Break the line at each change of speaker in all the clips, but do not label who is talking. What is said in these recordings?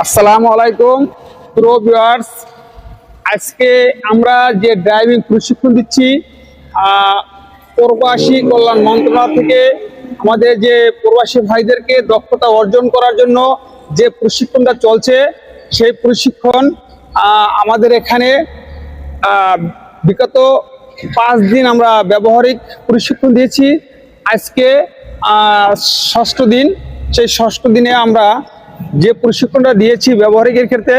আসসালামু আলাইকুম প্রিয় ভিউয়ার্স। আজকে আমরা যে ড্রাইভিং প্রশিক্ষণ দিচ্ছি প্রবাসী কল্যাণ মন্ত্রণালয় থেকে আমাদের যে প্রবাসী ভাইদেরকে দক্ষতা অর্জন করার জন্য যে প্রশিক্ষণটা চলছে, সেই প্রশিক্ষণ আমাদের এখানে বিগত 5 দিন আমরা ব্যবহারিক প্রশিক্ষণ দিয়েছি। আজকে ষষ্ঠ দিন। সেই ষষ্ঠ দিনে আমরা যে প্রশিক্ষণটা দিয়েছি ব্যবহারিকের ক্ষেত্রে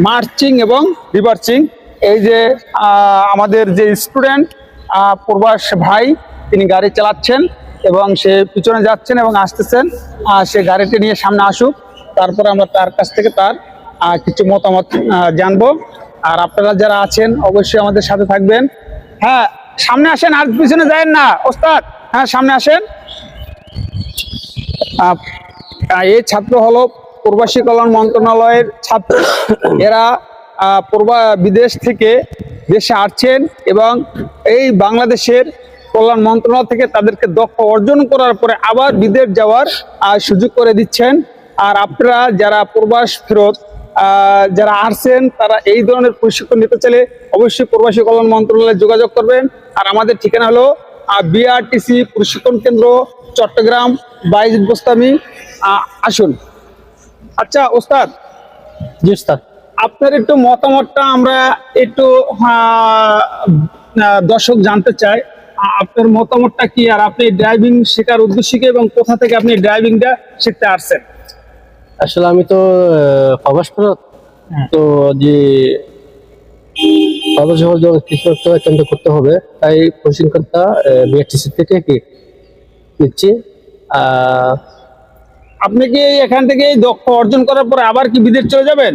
মার্চিং এবং রিভার্সিং, এই যে আমাদের যে স্টুডেন্ট প্রবাস ভাই, তিনি গাড়ি চালাচ্ছেন এবং সে পিছনে যাচ্ছেন এবং আসতেছেন। সে গাড়িটি নিয়ে সামনে আসুক, তারপরে আমরা তার কাছ থেকে তার কিছু মতামত জানবো। আর আপনারা যারা আছেন অবশ্যই আমাদের সাথে থাকবেন। হ্যাঁ, সামনে আসেন, আর পিছনে যায়েন না ওস্তাদ। হ্যাঁ, সামনে আসেন। এই ছাত্র হলো প্রবাসী কল্যাণ মন্ত্রণালয়ের ছাত্র। এরা বিদেশ থেকে দেশে আসছেন এবং এই বাংলাদেশের কল্যাণ মন্ত্রণালয় থেকে তাদেরকে দক্ষ অর্জন করার পরে আবার বিদেশ যাওয়ার সুযোগ করে দিচ্ছেন। আর আপনারা যারা প্রবাস ফেরত যারা আসছেন, তারা এই ধরনের প্রশিক্ষণ নিতে চাইলে অবশ্যই প্রবাসী কল্যাণ মন্ত্রণালয়ে যোগাযোগ করবেন। আর আমাদের ঠিকানা হলো বিআরটিসি প্রশিক্ষণ কেন্দ্র, চট্টগ্রাম, বাইজিদ বোস্তামি। আসুন। আচ্ছা ওস্তাদ,
জি ওস্তাদ,
আপনার একটু মতামতটা আমরা একটু দর্শক জানতে চাই। আপনার মতামতটা কি, আর আপনি ড্রাইভিং শেখার উদ্দেশ্য কি এবং কোথা থেকে আপনি ড্রাইভিংটা শিখতে আসছেন?
আসলে আমি তো প্রবাস ফেরত, তো যে প্রবাস যাওয়ার জন্য কিছু একটা অ্যাটেন্ড করতে হবে, তাই প্রশিক্ষণটা বিআরটিসি থেকে কি নিচ্ছি।
আপনি কি এখান থেকে দক্ষ অর্জন করার পরে আবার কি বিদেশ চলে যাবেন?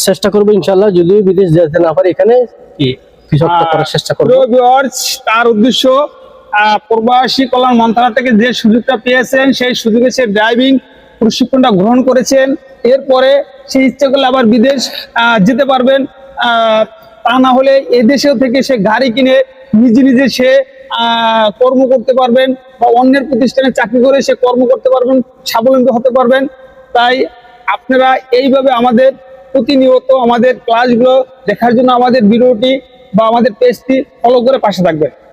চেষ্টা করবো ইনশাল্লাহ, যদিও বিদেশ যেতে না পারি এখানে কি কিছু একটা করার চেষ্টা করবো।
তার উদ্দেশ্য প্রবাসী কল্যাণ মন্ত্রণালয় থেকে যে সুযোগটা পেয়েছেন, সেই সুযোগে সে ড্রাইভিং প্রশিক্ষণটা গ্রহণ করেছেন। এরপরে সে ইচ্ছে করলে আবার বিদেশ যেতে পারবেন। তা না হলে এদেশেও থেকে সে গাড়ি কিনে নিজে নিজে সে কর্ম করতে পারবেন, বা অন্যের প্রতিষ্ঠানে চাকরি করে সে কর্ম করতে পারবেন, স্বাবলম্বী হতে পারবেন। তাই আপনারা এইভাবে আমাদের প্রতিনিয়ত আমাদের ক্লাসগুলো দেখার জন্য আমাদের ভিডিওটি বা আমাদের পেজটি ফলো করে পাশে থাকবেন।